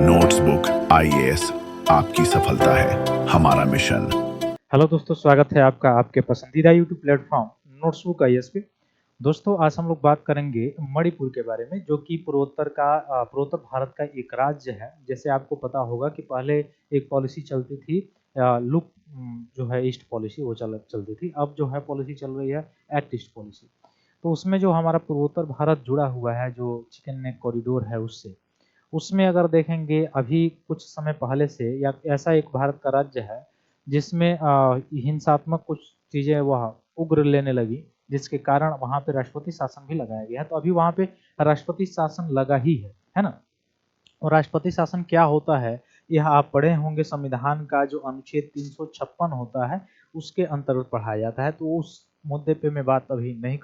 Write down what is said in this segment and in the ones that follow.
Notebook IAS आपकी सफलता है हमारा मिशन। हेलो दोस्तों, स्वागत है आपका आपके पसंदीदा यूट्यूब प्लेटफॉर्म नोट्सबुक आईएएस पे। दोस्तों, आज हम लोग बात करेंगे मणिपुर के बारे में, जो कि पूर्वोत्तर भारत का एक राज्य है। जैसे आपको पता होगा कि पहले एक पॉलिसी चलती थी, लुक जो है ईस्ट पॉलिसी, वो चलती थी। अब जो है पॉलिसी चल रही है एक्ट ईस्ट पॉलिसी। तो उसमें जो हमारा पूर्वोत्तर भारत जुड़ा हुआ है, जो चिकन नेक कॉरिडोर है, उसमें अगर देखेंगे अभी कुछ समय पहले से, या ऐसा एक भारत का राज्य है जिसमें हिंसात्मक कुछ चीजें वह उग्र लेने लगी, जिसके कारण वहां पे राष्ट्रपति शासन भी लगाया गया है। तो अभी वहां पे राष्ट्रपति शासन लगा ही है ना। और राष्ट्रपति शासन क्या होता है, यह आप पढ़े होंगे, संविधान का जो अनुच्छेद 356 होता है उसके अंतर्गत पढ़ाया जाता है। तो उस मुद्दे पे मैं बात अभी नहीं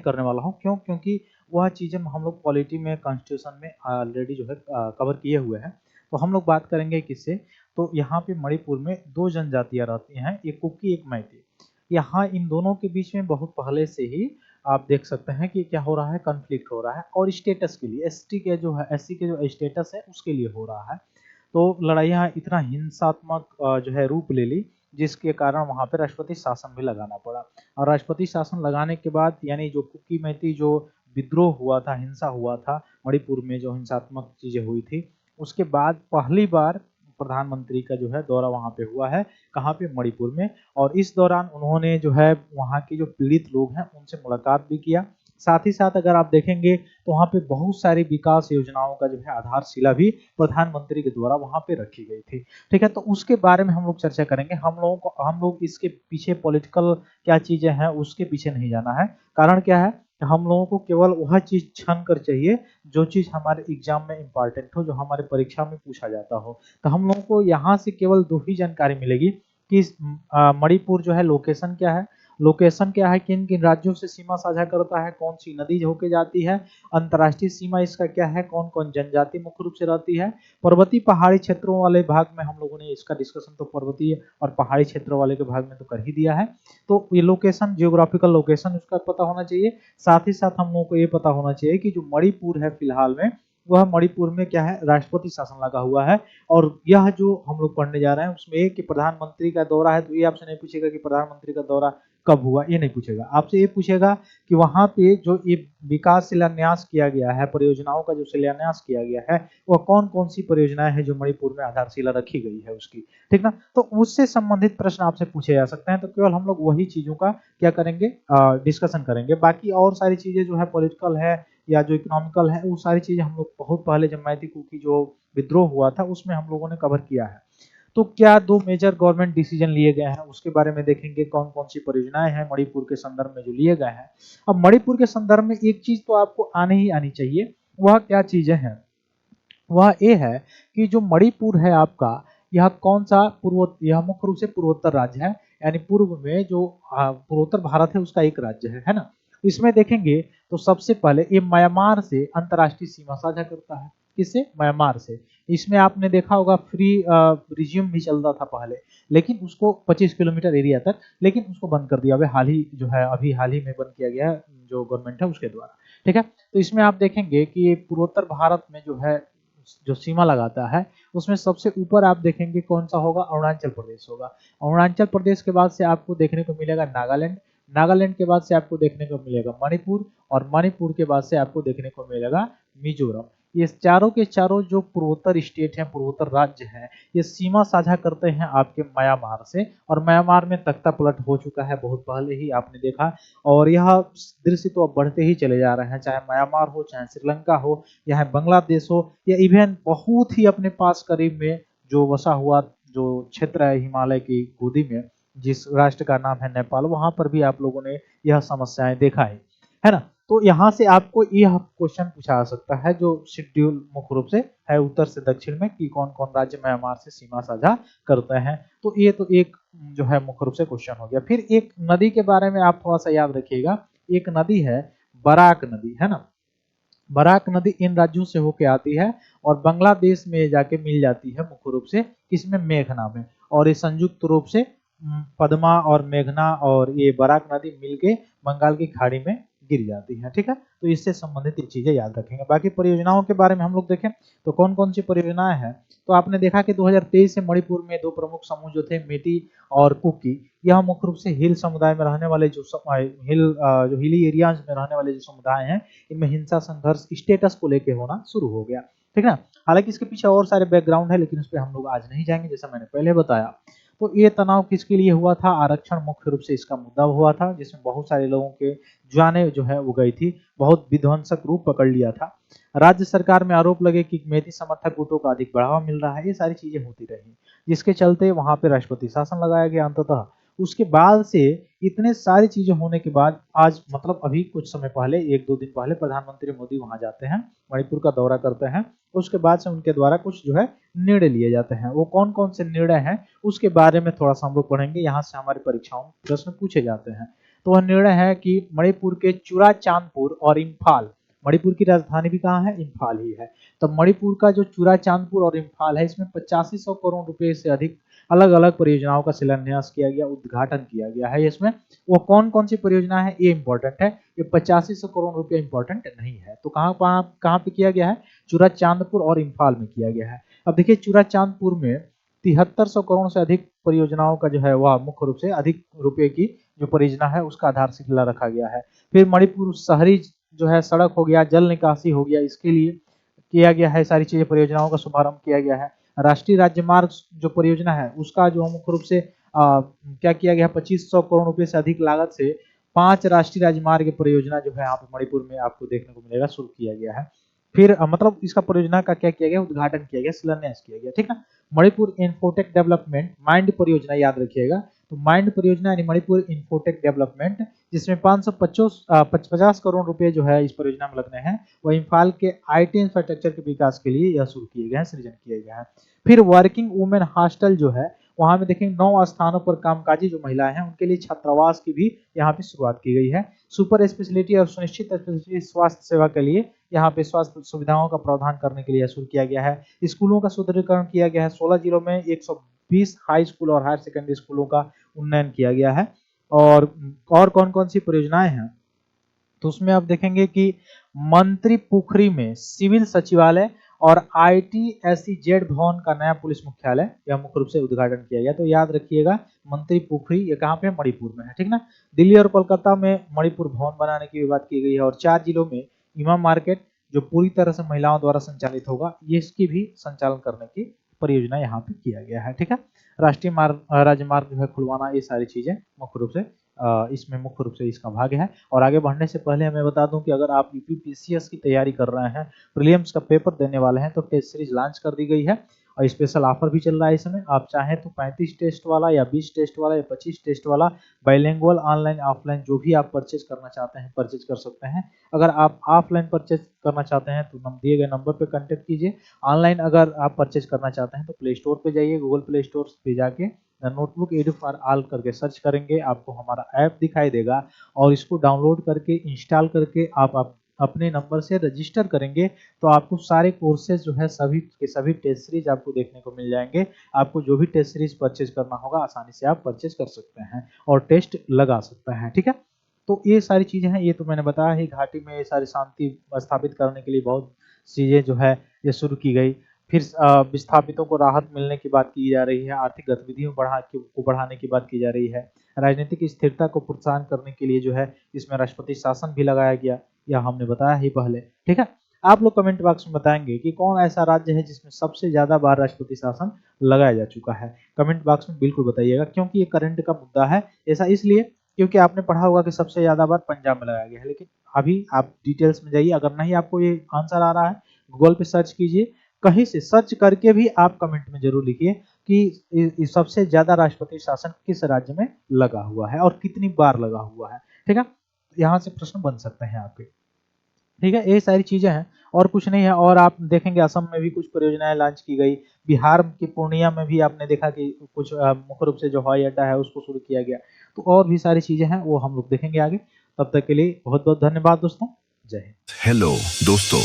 करने वाला हूँ। क्यों? क्योंकि वह चीजें हम लोग पॉलिटी में, कॉन्स्टिट्यूशन में ऑलरेडी जो है कवर किए हुए हैं। तो हम लोग बात करेंगे किससे। तो यहाँ पे मणिपुर में दो जनजातियां रहती हैं, एक कुकी एक मैती। यहाँ इन दोनों के बीच में बहुत पहले से ही आप देख सकते हैं कि क्या हो रहा है, कॉन्फ्लिक्ट हो रहा है। और स्टेटस के लिए, एससी के जो स्टेटस है उसके लिए हो रहा है। तो लड़ाइयाँ इतना हिंसात्मक जो है रूप ले ली, जिसके कारण वहां पे राष्ट्रपति शासन भी लगाना पड़ा। और राष्ट्रपति शासन लगाने के बाद, यानी जो कुकी मैती जो विद्रोह हुआ था, हिंसा हुआ था मणिपुर में, जो हिंसात्मक चीजें हुई थी, उसके बाद पहली बार प्रधानमंत्री का जो है दौरा वहां पे हुआ है। कहाँ पे? मणिपुर में। और इस दौरान उन्होंने जो है वहाँ के जो पीड़ित लोग हैं उनसे मुलाकात भी किया। साथ ही साथ अगर आप देखेंगे तो वहाँ पे बहुत सारी विकास योजनाओं का जो है आधारशिला भी प्रधानमंत्री के द्वारा वहाँ पे रखी गई थी। ठीक है, तो उसके बारे में हम लोग चर्चा करेंगे। हम लोग इसके पीछे पॉलिटिकल क्या चीजें हैं उसके पीछे नहीं जाना है। कारण क्या है, हम लोगों को केवल वह चीज छान कर चाहिए जो चीज हमारे एग्जाम में इंपॉर्टेंट हो, जो हमारे परीक्षा में पूछा जाता हो। तो हम लोगों को यहाँ से केवल दो ही जानकारी मिलेगी कि मणिपुर जो है लोकेशन क्या है, किन किन राज्यों से सीमा साझा करता है, कौन सी नदी होके जाती है, अंतर्राष्ट्रीय सीमा इसका क्या है, कौन कौन जनजाति मुख्य रूप से रहती है। पर्वतीय पहाड़ी क्षेत्रों वाले भाग में हम लोगों ने इसका डिस्कशन तो पर्वतीय और पहाड़ी क्षेत्रों वाले के भाग में तो कर ही दिया है। तो ये लोकेशन, जियोग्राफिकल लोकेशन उसका पता होना चाहिए। साथ ही साथ हम लोगों को ये पता होना चाहिए कि जो मणिपुर है फिलहाल में, वह मणिपुर में क्या है, राष्ट्रपति शासन लगा हुआ है। और यह जो हम लोग पढ़ने जा रहे हैं उसमें एक कि प्रधानमंत्री का दौरा है। तो ये आपसे नहीं पूछेगा कि प्रधानमंत्री का दौरा कब हुआ, ये नहीं पूछेगा। आपसे ये पूछेगा कि वहां पे जो ये विकास शिलान्यास किया गया है, परियोजनाओं का जो शिलान्यास किया गया है, वह कौन कौन सी परियोजनाएं हैं जो मणिपुर में आधारशिला रखी गई है उसकी। ठीक ना। तो उससे संबंधित प्रश्न आपसे पूछे जा सकते हैं। तो केवल हम लोग वही चीजों का क्या करेंगे, डिस्कशन करेंगे। बाकी और सारी चीजें जो है पॉलिटिकल है या जो इकोनॉमिकल है, वो सारी चीजें हम लोग बहुत पहले जब मैती कुकी जो विद्रोह हुआ था उसमें हम लोगों ने कवर किया है। तो क्या दो मेजर गवर्नमेंट डिसीजन लिए गए हैं उसके बारे में देखेंगे, कौन कौन सी परियोजनाएं हैं मणिपुर के संदर्भ में जो लिए गए हैं। अब मणिपुर के संदर्भ में एक चीज तो आपको आने ही आनी चाहिए। वह क्या चीजें हैं? वह ये है कि जो मणिपुर है आपका, यह कौन सा यह मुख्य रूप से पूर्वोत्तर राज्य है। यानी पूर्व में जो पूर्वोत्तर भारत है उसका एक राज्य है ना। इसमें देखेंगे तो सबसे पहले ये म्यांमार से अंतर्राष्ट्रीय सीमा साझा करता है। किससे? म्यांमार से। इसमें आपने देखा होगा फ्री रिज्यूम भी चलता था पहले, लेकिन उसको 25 किलोमीटर एरिया तक, लेकिन उसको बंद कर दिया अभी हाल ही में बंद किया गया है जो गवर्नमेंट है उसके द्वारा। ठीक है, तो इसमें आप देखेंगे कि पूर्वोत्तर भारत में जो सीमा लगाता है उसमें सबसे ऊपर आप देखेंगे कौन सा होगा, अरुणाचल प्रदेश होगा। अरुणाचल प्रदेश के बाद से आपको देखने को मिलेगा नागालैंड। नागालैंड के बाद से आपको देखने को मिलेगा मणिपुर, और मणिपुर के बाद से आपको देखने को मिलेगा मिजोरम। ये चारों के चारों जो पूर्वोत्तर स्टेट हैं, पूर्वोत्तर राज्य हैं, ये सीमा साझा करते हैं आपके म्यांमार से। और म्यांमार में तख्ता पलट हो चुका है बहुत पहले ही, आपने देखा। और यह दृश्य तो अब बढ़ते ही चले जा रहे हैं, चाहे म्यांमार हो, चाहे श्रीलंका हो, या बांग्लादेश हो, या इवन बहुत ही अपने पास करीब में जो वसा हुआ जो क्षेत्र है हिमालय की गोदी में, जिस राष्ट्र का नाम है नेपाल, वहां पर भी आप लोगों ने यह समस्याएं देखा है ना। तो यहाँ से आपको यह क्वेश्चन पूछा जा सकता है जो शेड्यूल मुख्य रूप से है उत्तर से दक्षिण में, कि कौन कौन राज्य म्यांमार से सीमा साझा करते हैं। तो ये तो एक जो है मुख्य रूप से क्वेश्चन हो गया। फिर एक नदी के बारे में आप थोड़ा सा याद रखिएगा। एक नदी है बराक नदी, है ना। बराक नदी इन राज्यों से होके आती है और बांग्लादेश में जाके मिल जाती है मुख्य रूप से किसमें, मेघना में। और ये संयुक्त रूप से पद्मा और मेघना और ये बराक नदी मिलके बंगाल की खाड़ी में गिर जाती है। ठीक है, तो इससे संबंधित ये चीजें याद रखेंगे। बाकी परियोजनाओं के बारे में हम लोग देखें तो कौन कौन सी परियोजनाएं हैं, तो आपने देखा कि 2023 से मणिपुर में दो प्रमुख समूह जो थे मेटी और कुकी, यह मुख्य रूप से हिल समुदाय में रहने वाले जो हिली एरियाज में रहने वाले जो समुदाय हैं, इनमें हिंसा संघर्ष स्टेटस को लेके होना शुरू हो गया। ठीक है ना, हालांकि इसके पीछे और सारे बैकग्राउंड है, लेकिन उस पर हम लोग आज नहीं जाएंगे, जैसा मैंने पहले बताया। तो ये तनाव किसके लिए हुआ था, आरक्षण मुख्य रूप से इसका मुद्दा हुआ था, जिसमें बहुत सारे लोगों के जाने जो है वो गई थी, बहुत विध्वंसक रूप पकड़ लिया था। राज्य सरकार में आरोप लगे कि मेथी समर्थक गुटों का अधिक बढ़ावा मिल रहा है, ये सारी चीजें होती रही, जिसके चलते वहां पे राष्ट्रपति शासन लगाया गया अंततः। उसके बाद से इतने सारी चीजें होने के बाद आज मतलब अभी कुछ समय पहले, एक दो दिन पहले प्रधानमंत्री मोदी वहां जाते हैं, मणिपुर का दौरा करते हैं, उसके बाद से उनके द्वारा कुछ जो है निर्णय लिए जाते हैं। वो कौन कौन से निर्णय हैं उसके बारे में थोड़ा सा हम लोग पढ़ेंगे, यहाँ से हमारी परीक्षाओं में प्रश्न पूछे जाते हैं। तो वह निर्णय है कि मणिपुर के चुराचांदपुर और इम्फाल, मणिपुर की राजधानी भी कहाँ है, इम्फाल ही है, तो मणिपुर का जो चुराचांदपुर और इम्फाल है, इसमें 8500 करोड़ रुपए से अधिक अलग अलग परियोजनाओं का शिलान्यास किया गया, उद्घाटन किया गया है। इसमें वो कौन कौन सी परियोजना है ये इंपॉर्टेंट है, ये 8500 करोड़ रुपए इंपॉर्टेंट नहीं है। तो कहाँ पे किया गया है, चुराचांदपुर और इम्फाल में किया गया है। अब देखिए चुराचांदपुर में 7300 करोड़ से अधिक परियोजनाओं का जो है वह मुख्य रूप से अधिक रुपए की जो परियोजना है उसका आधारशिला रखा गया है। फिर मणिपुर शहरी जो है सड़क हो गया, जल निकासी हो गया, इसके लिए किया गया है, सारी चीजें परियोजनाओं का शुभारंभ किया गया है। राष्ट्रीय राजमार्ग जो परियोजना है उसका जो मुख्य रूप से क्या किया गया, 2500 करोड़ रुपए से अधिक लागत से 5 राष्ट्रीय राजमार्ग परियोजना जो है यहाँ पे मणिपुर में आपको देखने को मिलेगा, शुरू किया गया है। फिर मतलब इसका परियोजना का क्या किया गया, उद्घाटन किया गया, शिलान्यास किया गया। ठीक है, मणिपुर इन्फोटेक डेवलपमेंट माइंड परियोजना याद रखिएगा, तो माइंड परियोजना यानी मणिपुर इन्फोटेक डेवलपमेंट, जिसमें 550 करोड़ रुपए जो है इस परियोजना में लगने हैं, वह इम्फाल के आईटी इंफ्रास्ट्रक्चर के विकास के लिए यह शुरू किए गए हैं, सृजन किए गए हैं। फिर वर्किंग वुमेन हॉस्टल जो है, वहां में देखेंगे 9 स्थानों पर कामकाजी जो महिलाएं हैं उनके लिए छात्रावास की भी यहाँ पे शुरुआत की गई है। सुपर स्पेशलिटी और सुनिश्चित स्पेशलिटी स्वास्थ्य सेवा के लिए यहाँ पे स्वास्थ्य सुविधाओं का प्रावधान करने के लिए शुरू किया गया है। स्कूलों का सुदृढ़ीकरण किया गया है, 16 जिलों में 120 हाई स्कूल और हायर सेकेंडरी स्कूलों का उन्नयन किया गया है। और कौन कौन सी परियोजनाएं हैं, तो उसमें आप देखेंगे कि मंत्री पोखरी में सिविल सचिवालय और ITSEZ भवन का नया पुलिस मुख्यालय यह मुख्य रूप से उद्घाटन किया गया। तो याद रखिएगा मंत्री पोखरी ये कहाँ पे है, मणिपुर में है। ठीक ना, दिल्ली और कोलकाता में मणिपुर भवन बनाने की बात की गई है, और 4 जिलों में इमाम मार्केट जो पूरी तरह से महिलाओं द्वारा संचालित होगा, ये इसकी भी संचालन करने की परियोजना यहाँ पे किया गया है। ठीक है, राष्ट्रीय राजमार्ग जो है खुलवाना, ये सारी चीजें मुख्य रूप से इसमें मुख्य रूप से इसका भाग है। और आगे बढ़ने से पहले हमें बता दूं कि अगर आप यूपीपीसीएस की तैयारी कर रहे हैं, प्रीलिम्स का पेपर देने वाले हैं, तो टेस्ट सीरीज लॉन्च कर दी गई है और स्पेशल ऑफर भी चल रहा है इस समय। आप चाहें तो 35 टेस्ट वाला या 20 टेस्ट वाला या 25 टेस्ट वाला बाइलिंगुअल ऑनलाइन ऑफलाइन जो भी आप परचेज करना चाहते हैं परचेज कर सकते हैं। अगर आप ऑफलाइन परचेज करना चाहते हैं तो दिए गए नंबर पर कॉन्टेक्ट कीजिए। ऑनलाइन अगर आप परचेज करना चाहते हैं तो प्ले स्टोर पर जाइए, गूगल प्ले स्टोर पे जाके नोटबुक एडू फॉर ऑल करके सर्च करेंगे, आपको हमारा ऐप दिखाई देगा और इसको डाउनलोड करके इंस्टॉल करके आप अपने नंबर से रजिस्टर करेंगे तो आपको सारे कोर्सेज जो है सभी के सभी टेस्ट सीरीज आपको देखने को मिल जाएंगे। आपको जो भी टेस्ट सीरीज परचेज करना होगा आसानी से आप परचेज कर सकते हैं और टेस्ट लगा सकते हैं। ठीक है, तो ये सारी चीजें हैं, ये तो मैंने बताया है। घाटी में ये सारी शांति स्थापित करने के लिए बहुत चीजें जो है ये शुरू की गई। फिर विस्थापितों को राहत मिलने की बात की जा रही है, आर्थिक गतिविधियों को बढ़ाने की बात की जा रही है, राजनीतिक स्थिरता को प्रोत्साहन करने के लिए जो है इसमें राष्ट्रपति शासन भी लगाया गया, यह हमने बताया ही पहले। ठीक है, आप लोग कमेंट बॉक्स में बताएंगे कि कौन ऐसा राज्य है जिसमें सबसे ज्यादा बार राष्ट्रपति शासन लगाया जा चुका है। कमेंट बॉक्स में बिल्कुल बताइएगा, क्योंकि ये करंट का मुद्दा है। ऐसा इसलिए क्योंकि आपने पढ़ा होगा कि सबसे ज्यादा बार पंजाब में लगाया गया है, लेकिन अभी आप डिटेल्स में जाइए, अगर नहीं आपको ये आंसर आ रहा है गूगल पे सर्च कीजिए, कहीं से सर्च करके भी आप कमेंट में जरूर लिखिए कि सबसे ज्यादा राष्ट्रपति शासन किस राज्य में लगा हुआ है और कितनी बार लगा हुआ है। ठीक है, यहाँ से प्रश्न बन सकते हैं आपके। ठीक है, ये सारी चीजें हैं और कुछ नहीं है। और आप देखेंगे असम में भी कुछ परियोजनाएं लॉन्च की गई, बिहार की पूर्णिया में भी आपने देखा कि कुछ मुख्य रूप से जो हवाई अड्डा है उसको शुरू किया गया। तो और भी सारी चीजें हैं वो हम लोग देखेंगे आगे। तब तक के लिए बहुत बहुत धन्यवाद दोस्तों। जय हिंद। हेलो दोस्तों,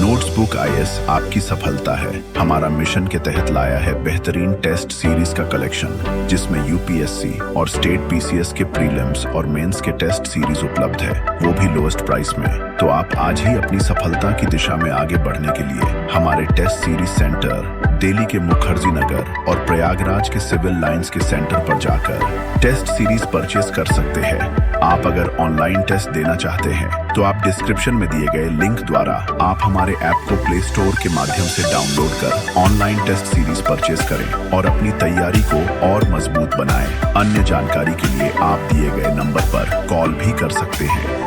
नोट्सबुक आईएएस आपकी सफलता है हमारा मिशन के तहत लाया है बेहतरीन टेस्ट सीरीज का कलेक्शन, जिसमें यूपीएससी और स्टेट पीसीएस के प्रीलिम्स और मेंस के टेस्ट सीरीज उपलब्ध है, वो भी लोएस्ट प्राइस में। तो आप आज ही अपनी सफलता की दिशा में आगे बढ़ने के लिए हमारे टेस्ट सीरीज सेंटर दिल्ली के मुखर्जी नगर और प्रयागराज के सिविल लाइंस के सेंटर पर जाकर टेस्ट सीरीज परचेज कर सकते हैं। आप अगर ऑनलाइन टेस्ट देना चाहते हैं तो आप डिस्क्रिप्शन में दिए गए लिंक द्वारा आप हमारे ऐप को प्ले स्टोर के माध्यम से डाउनलोड कर ऑनलाइन टेस्ट सीरीज परचेज करें और अपनी तैयारी को और मजबूत बनाएं। अन्य जानकारी के लिए आप दिए गए नंबर पर कॉल भी कर सकते हैं।